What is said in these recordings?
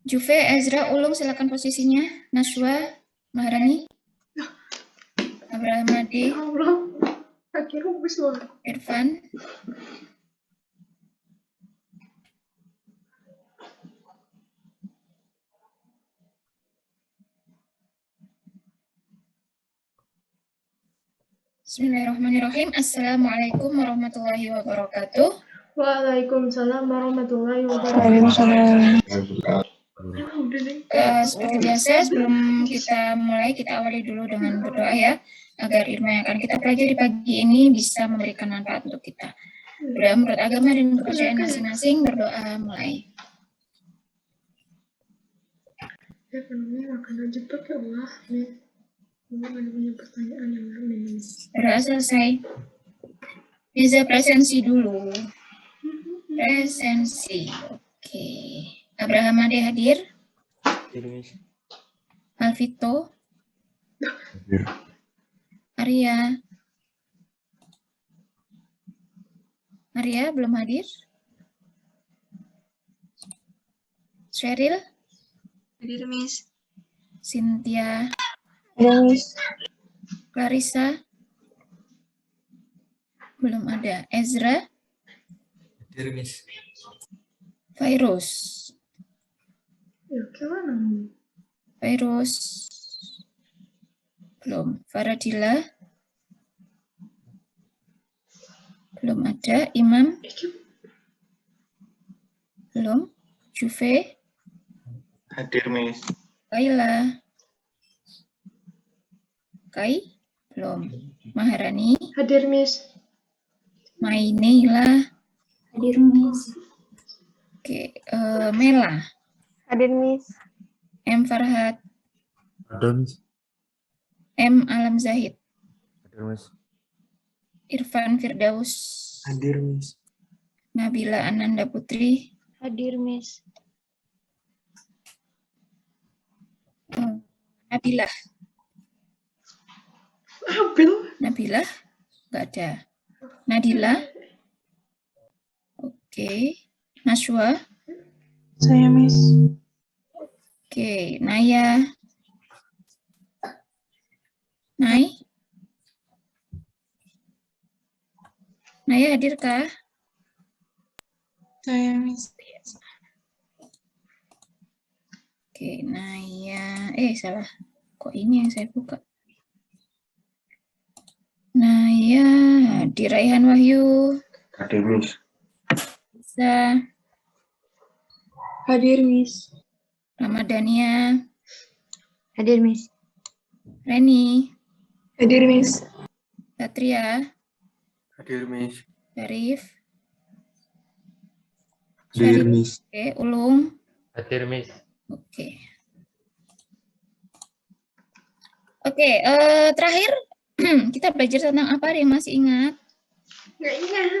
Juve, Ezra, Ulung silakan posisinya. Naswa, Maharani, Abraham Ade, Irfan. Bismillahirrahmanirrahim. Assalamualaikum warahmatullahi wabarakatuh. Waalaikumsalam warahmatullahi wabarakatuh. Seperti biasa, sebelum kita mulai, kita awali dulu dengan berdoa ya, agar ilmu yang akan kita pelajari pagi ini bisa memberikan manfaat untuk kita. Berdoa menurut agama dan kepercayaan masing-masing, berdoa mulai. Ya, penuhnya makanan jepit ya Allah. Ada punya pertanyaan yang lain. Berdoa selesai. Bisa presensi dulu. Presensi. Oke. Abraham Ade hadir? Alvito? Hadir. Arya? Arya belum hadir? Sheryl? Hadir, Miss. Cynthia? Hadir, Miss. Clarissa? Belum ada. Ezra? Hadir, Miss. Virus? Ya, gimana? Virus? Belum. Faradila? Belum ada. Imam? Belum. Juve? Hadir, Miss. Kaila? Kai? Belum. Maharani? Hadir, Miss. Maineila? Hadir, Miss. Oke. Mela? Hadir, Miss. M. Farhat? Ada, Miss. M. Alam Zahid? Hadir, Miss. Irfan Firdaus? Hadir, Miss. Nabila Ananda Putri? Hadir, Miss. Nabilah? Abil. Nabilah? Nggak ada. Nadila? Oke. Naswa? Saya, Miss. Oke. Naya? Naya hadirkah? Saya, Miss. Oke, Naya. Salah. Kok ini yang saya buka? Naya hadir. Raihan Wahyu? Hadir, Miss. Bisa. Hadir, Miss. Ramadhania? Hadir, Miss. Reni? Hadir, Miss. Satria? Hadir, Miss. Syarif? Hadir, Miss. Oke, Ulung? Hadir, Miss. Oke. Oke, terakhir kita belajar tentang apa? Ada yang masih ingat? Nggak ingat.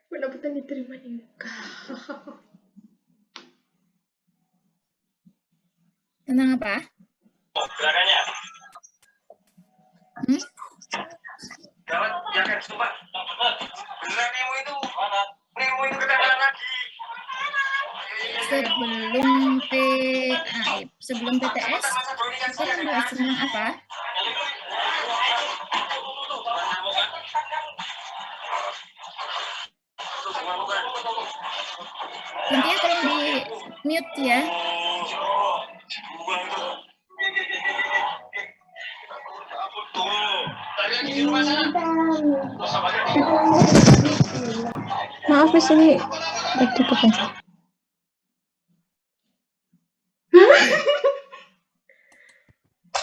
Pendapatan diterima di muka. Tentang apa? Hmm? Sebelum PTS, kita membahas tentang apa? Cynthia tolong di mute ya. Maaf, Miss, ini tutup ya.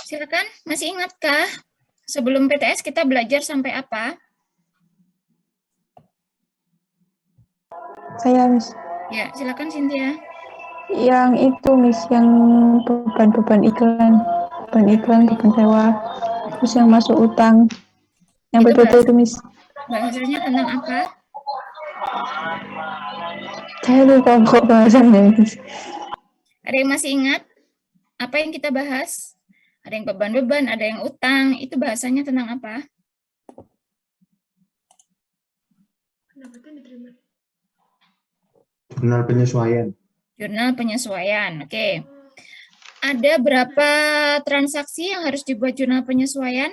Silakan, masih ingatkah? Sebelum PTS kita belajar sampai apa? Saya, Miss. Ya, silakan Cynthia. Yang itu, Miss, yang beban iklan, beban sewa, terus yang masuk utang, yang Itu betul itu, Miss. Bahasanya tentang apa? Saya lupa kok bahasannya, Miss. Ada yang masih ingat? Apa yang kita bahas? Ada yang beban-beban, ada yang utang. Itu bahasanya tentang apa? Pendapatan diterima. Benar penyesuaian. Jurnal penyesuaian. Oke. Ada berapa transaksi yang harus dibuat jurnal penyesuaian?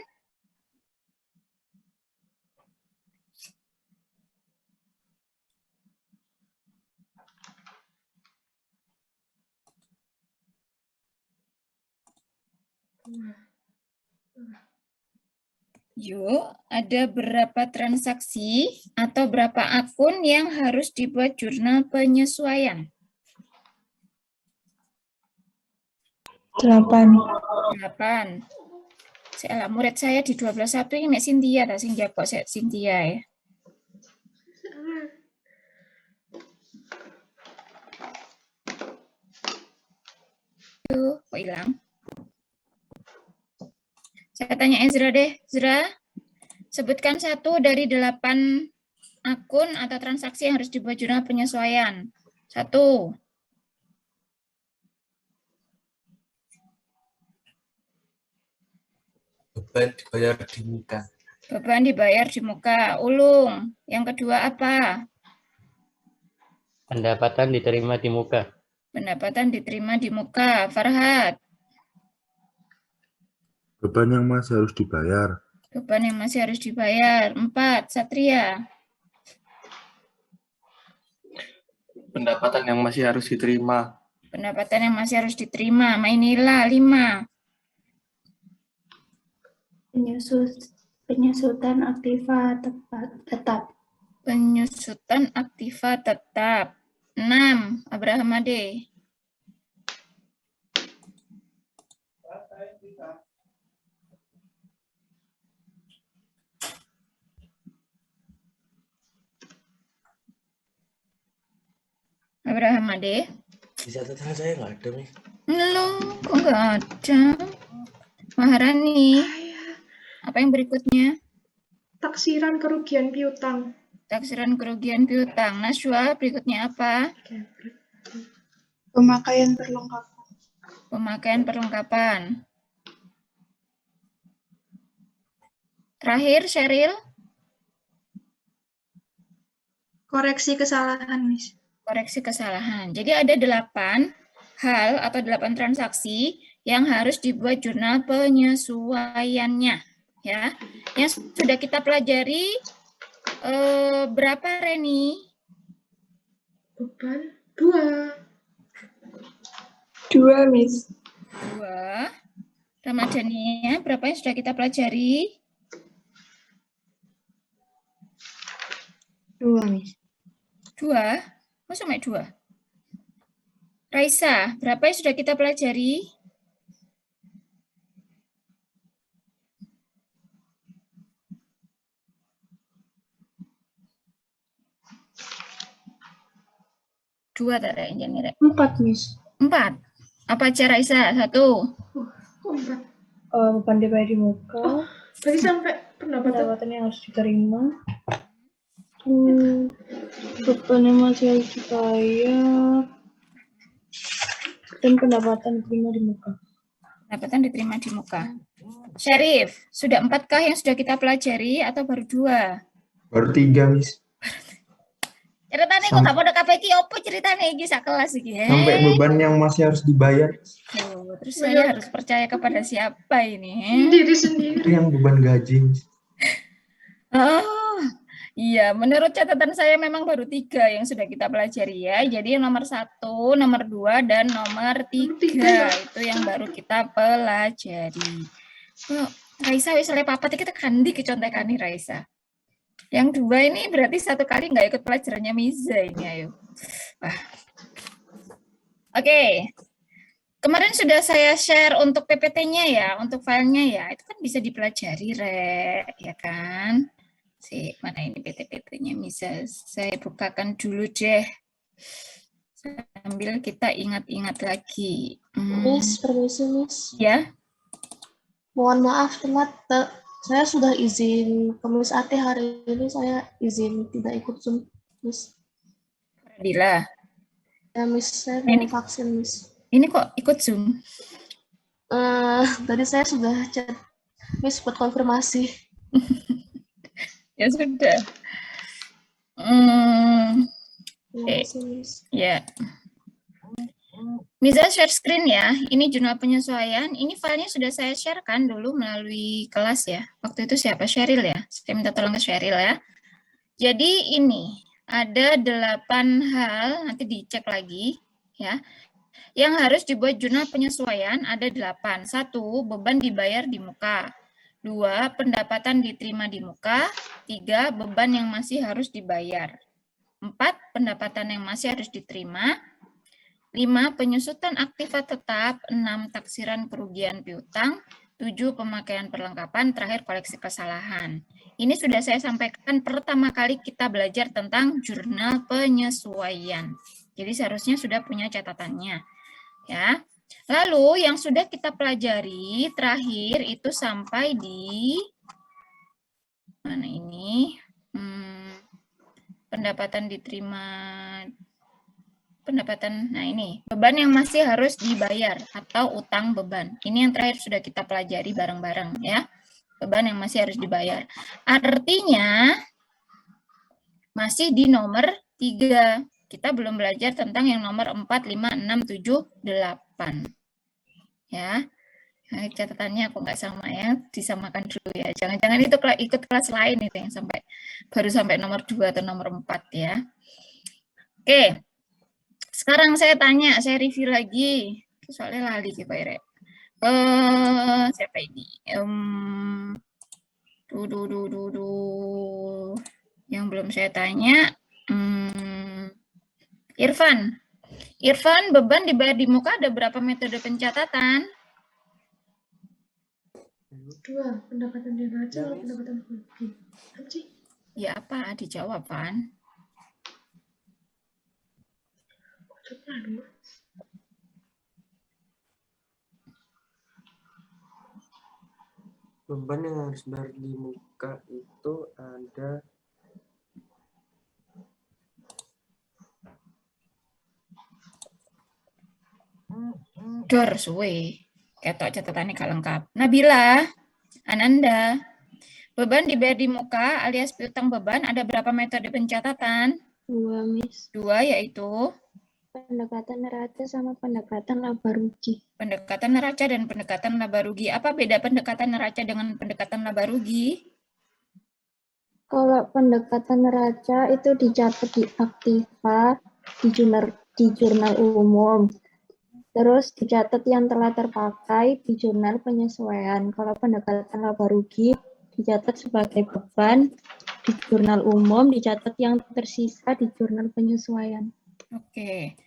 Yuk, ada berapa transaksi atau berapa akun yang harus dibuat jurnal penyesuaian? 8. 8. Saya murid saya di 12.1 ini Mek Cynthia, tak sing jago Cynthia ya. Kok hilang? Saya tanya Ezra deh. Ezra, sebutkan 1 dari 8 akun atau transaksi yang harus dibuat jurnal penyesuaian. 1. Beban dibayar di muka. Beban dibayar di muka. Ulung. Yang kedua apa? Pendapatan diterima di muka. Pendapatan diterima di muka. Farhad. Beban yang masih harus dibayar. Beban yang masih harus dibayar. 4. Satria. Pendapatan yang masih harus diterima. Pendapatan yang masih harus diterima. Mainila. 5. Penyusutan aktiva tetap. Penyusutan aktiva tetap. 6. Abraham Ade. Abraham Ade. Di catatan saya nggak ada, Mi. Loh, kok nggak ada? Maharani. Apa yang berikutnya? Taksiran kerugian piutang. Taksiran kerugian piutang. Naswa, berikutnya apa? Pemakaian perlengkapan. Pemakaian perlengkapan. Terakhir, Sheryl. Koreksi kesalahan, Miss. Koreksi kesalahan. Jadi ada 8 hal atau 8 transaksi yang harus dibuat jurnal penyesuaiannya. Ya, yang sudah kita pelajari berapa, Reni? Beban 2. 2, Miss. 2. Ramadhania, berapa yang sudah kita pelajari? 2, Miss. 2. Oh, sampai 2. Raisa, berapa yang sudah kita pelajari? Dua tak ada yang 4, Miss. 4. Apa aja Raisa? 1. Kok 4? Beban dibayar di muka. Berarti sampai pendapatan. Pendapatan yang harus diterima. Beban yang masih harus dibayar. Dan pendapatan diterima di muka. Pendapatan diterima di muka. Syarif, sudah 4kah yang sudah kita pelajari atau baru 2? Baru 3, Miss. Ceritanya kok gak pada KPK apa ceritanya iki sak kelas iki. Sampai beban yang masih harus dibayar. Tuh, terus saya harus percaya kepada siapa ini? Diri sendiri. Itu yang beban gaji, Miss. Oh, iya, menurut catatan saya memang baru 3 yang sudah kita pelajari ya. Jadi nomor 1, nomor 2, dan nomor 3 itu yang baru kita pelajari. Oh, Raisa wis papat kita kandi kecontekan nih Raisa. Yang 2 ini berarti 1 kali nggak ikut pelajarannya Miza ini, ayo. Wah. Oke. Kemarin sudah saya share untuk PPT-nya ya, untuk filenya ya. Itu kan bisa dipelajari, ya kan? Mana ini PT-PT-nya Miza? Saya bukakan dulu deh. Sambil kita ingat-ingat lagi. Miss, permisi, Miss. Ya. Mohon maaf, telat. Saya sudah izin ke Miss Ate hari ini, saya izin tidak ikut Zoom, Miss. Fadila. Ya, Miss, saya mau vaksin, Miss. Ini kok ikut Zoom? Tadi saya sudah chat Miss buat konfirmasi. Ya sudah. Terima kasih, Miss. Ya. Miza share screen ya. Ini jurnal penyesuaian. Ini filenya sudah saya sharekan dulu melalui kelas ya. Waktu itu siapa? Sheryl ya. Saya minta tolong ke Sheryl ya. Jadi ini ada 8 hal, nanti dicek lagi ya. Yang harus dibuat jurnal penyesuaian ada 8. 1. Beban dibayar di muka. 2. Pendapatan diterima di muka. 3. Beban yang masih harus dibayar. 4. Pendapatan yang masih harus diterima. 5. Penyusutan aktiva tetap. 6. Taksiran kerugian piutang. 7. Pemakaian perlengkapan. Terakhir koleksi kesalahan. Ini sudah saya sampaikan pertama kali kita belajar tentang jurnal penyesuaian. Jadi seharusnya sudah punya catatannya. Ya. Lalu yang sudah kita pelajari terakhir itu sampai di mana ini? Pendapatan diterima, nah ini beban yang masih harus dibayar atau utang beban. Ini yang terakhir sudah kita pelajari bareng-bareng ya. Beban yang masih harus dibayar. Artinya masih di nomor 3. Kita belum belajar tentang yang nomor 4, 5, 6, 7, 8. Ya. Nah, catatannya aku nggak sama ya, disamakan dulu ya. Jangan-jangan itu ikut kelas lain itu yang baru sampai nomor 2 atau nomor 4 ya. Oke. Sekarang saya tanya, saya review lagi. Soalnya lali Pak Ire. Siapa ini? Yang belum saya tanya. Irfan. Irfan, beban dibayar di muka ada berapa metode pencatatan? 2. Pendapatan neraca atau pendapatan kerugian? Apa sih? Ya apa? Dijawab, Pan. Coba 2. Beban yang harus bayar di muka itu ada Dor suwe. Ketok catatannya gak lengkap. Nabila, Ananda, beban dibayar di muka alias piutang beban ada berapa metode pencatatan? 2, Miss. 2 yaitu Pendekatan neraca sama pendekatan laba rugi. pendekatan neraca dan pendekatan laba rugi. Apa beda pendekatan neraca dengan pendekatan laba rugi? Kalau pendekatan neraca itu dicatat di aktiva, di jurnal umum. Terus dicatat yang telah terpakai di jurnal penyesuaian. Kalau pendekatan laba rugi dicatat sebagai beban di jurnal umum, dicatat yang tersisa di jurnal penyesuaian. Oke.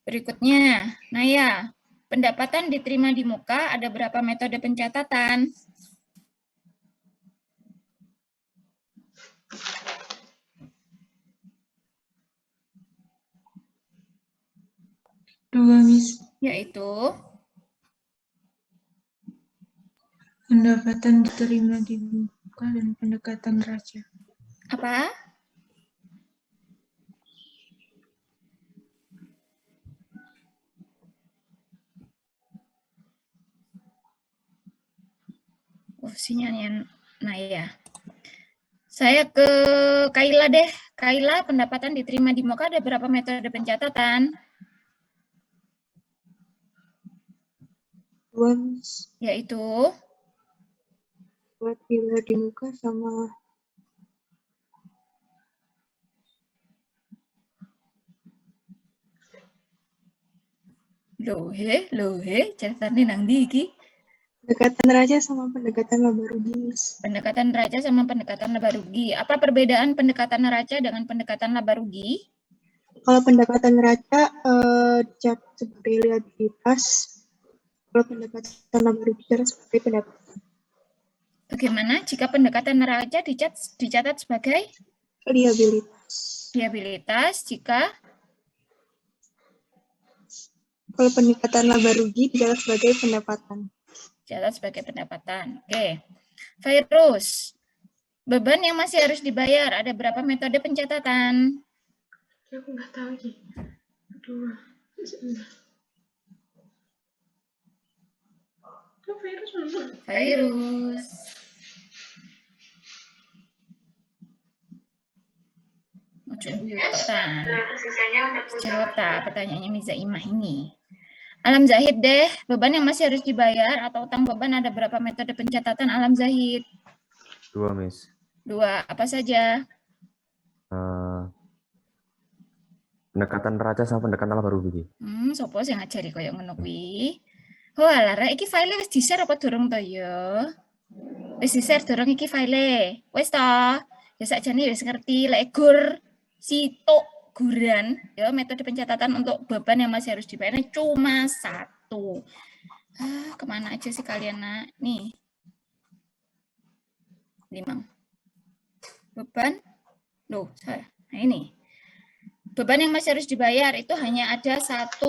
Berikutnya, Naya, pendapatan diterima di muka ada berapa metode pencatatan? Dua, Miss. Yaitu Pendapatan diterima di muka dan pendekatan neraca. apa? Sinyalnya Naya. Saya ke Kaila deh. Kaila, pendapatan diterima di muka ada berapa metode pencatatan? 2, Miss. Yaitu Buat dibayar di muka sama lohe, catatannya nang di iki. pendekatan neraca sama pendekatan laba rugi, Miss. Pendekatan neraca sama pendekatan laba rugi. Apa perbedaan pendekatan neraca dengan pendekatan laba rugi? Kalau pendekatan neraca dicatat sebagai liabilitas, kalau pendekatan laba rugi dicatat sebagai pendapatan. Bagaimana jika pendekatan neraca dicatat sebagai liabilitas? Jika Kalau pendekatan laba rugi dicatat sebagai pendapatan. dicatat sebagai pendapatan. Oke. Virus. Beban yang masih harus dibayar ada berapa metode pencatatan? Ya, aku nggak tahu sih. 2. Kok virus mana? Virus. Jawab tak pertanyaannya Miza Imah ini. Alam Zahid deh, beban yang masih harus dibayar atau utang beban ada berapa metode pencatatan Alam Zahid? 2, Miss. 2, apa saja? Pendekatan neraca sama pendekatan laba rugi. Sopo sing ngajari koyo ngono kuwi? Oh, alah, rek iki file wis di-share apa durung to ya? Wis di-share durung iki file? Wis to? Ya sakjane wis ngerti lek gur sitok guran ya metode pencatatan untuk beban yang masih harus dibayar cuma 1. Kemana aja sih kalian nak? Nih. 5. Beban. Loh, nah ini. Beban yang masih harus dibayar itu hanya ada 1.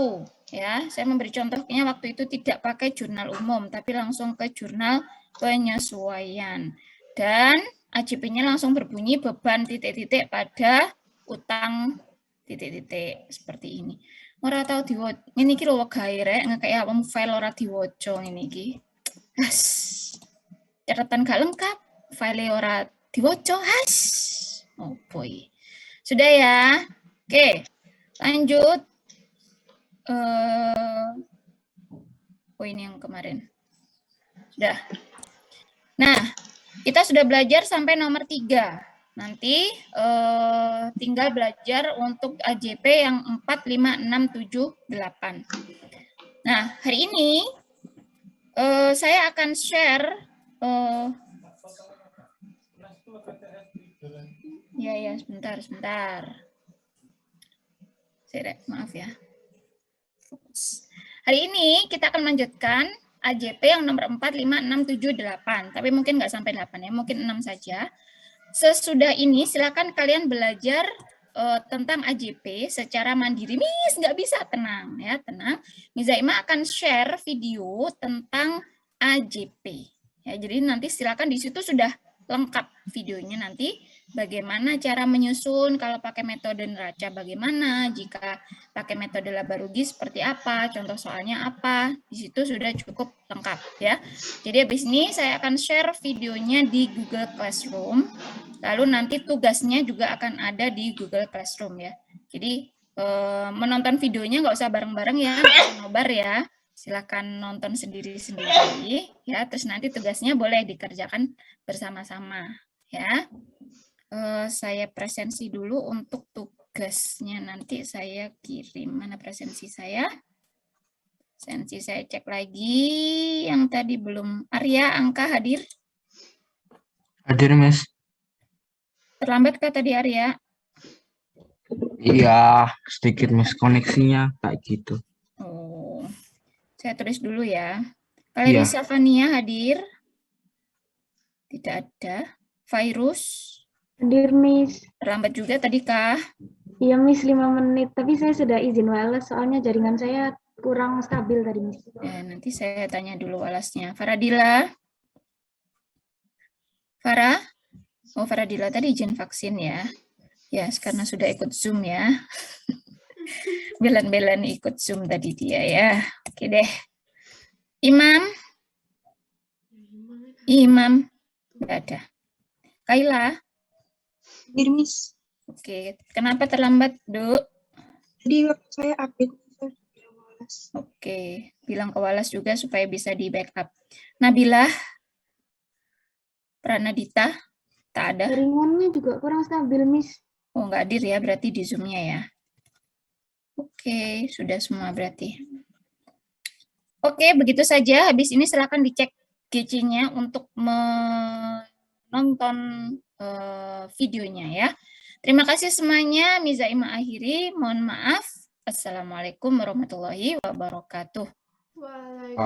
Ya, saya memberi contohnya waktu itu tidak pakai jurnal umum, tapi langsung ke jurnal penyesuaian. Dan AJP-nya langsung berbunyi beban titik-titik pada utang titik-titik seperti ini. Ora tau diwoco. Ini iki lho wegahe rek ngekeki awakmu file ora diwoco ngene iki. Catatan gak lengkap, file ora diwoco. Oh boy. Sudah ya. Oke, lanjut. Oh ini yang kemarin. Sudah. Nah, kita sudah belajar sampai nomor 3. Nanti tinggal belajar untuk AJP yang 4, 5, 6, 7, 8. Nah, hari ini saya akan share ya sebentar. Maaf ya. Hari ini kita akan melanjutkan AJP yang nomor 4, 5, 6, 7, 8. Tapi mungkin nggak sampai 8 ya, mungkin 6 saja. Sesudah ini silakan kalian belajar tentang AJP secara mandiri. Miss, nggak bisa, tenang ya, tenang. Miss Zaima akan share video tentang AJP. Ya, jadi nanti silakan di situ sudah lengkap videonya nanti. Bagaimana cara menyusun kalau pakai metode neraca, bagaimana jika pakai metode laba rugi seperti apa, contoh soalnya apa, di situ sudah cukup lengkap ya. Jadi habis ini saya akan share videonya di Google Classroom, lalu nanti tugasnya juga akan ada di Google Classroom ya. Jadi menonton videonya nggak usah bareng-bareng ya, nggak usah nobar ya. Silakan nonton sendiri-sendiri ya, terus nanti tugasnya boleh dikerjakan bersama-sama ya. Saya presensi dulu untuk tugasnya, nanti saya kirim. Mana presensi saya? Presensi saya cek lagi, yang tadi belum. Arya, Angka hadir? Hadir, Mas. Terlambat kah tadi Arya? Iya, sedikit Mas, koneksinya kayak gitu. Oh, saya tulis dulu ya. Valerisa Fania hadir? Tidak ada. Virus? Hadir, Miss. Terlambat juga tadi kah? Iya, Miss, 5 menit. Tapi saya sudah izin walas, soalnya jaringan saya kurang stabil tadi, Miss. Ya, nanti saya tanya dulu walasnya. Faradila? Farah? Oh, Faradila tadi izin vaksin ya. Ya, karena sudah ikut Zoom ya. Belan-belan ikut Zoom tadi dia ya. Oke deh. Imam? Imam? Nggak ada. Kaila? Hadir, Miss. Oke, kenapa terlambat, Duk? Tadi waktu saya update. Oke, bilang ke Walas juga supaya bisa di backup. Nabilah? Pranadita? Tak ada. Jaringannya juga kurang stabil, Miss. Oh, nggak hadir ya, berarti di Zoom-nya ya. Oke, sudah semua berarti. Oke, begitu saja. Habis ini silakan dicek GC-nya untuk menonton videonya ya. Terima kasih semuanya. Miss Zaima akhiri. Mohon maaf. Assalamualaikum warahmatullahi wabarakatuh. Waalaikumsalam.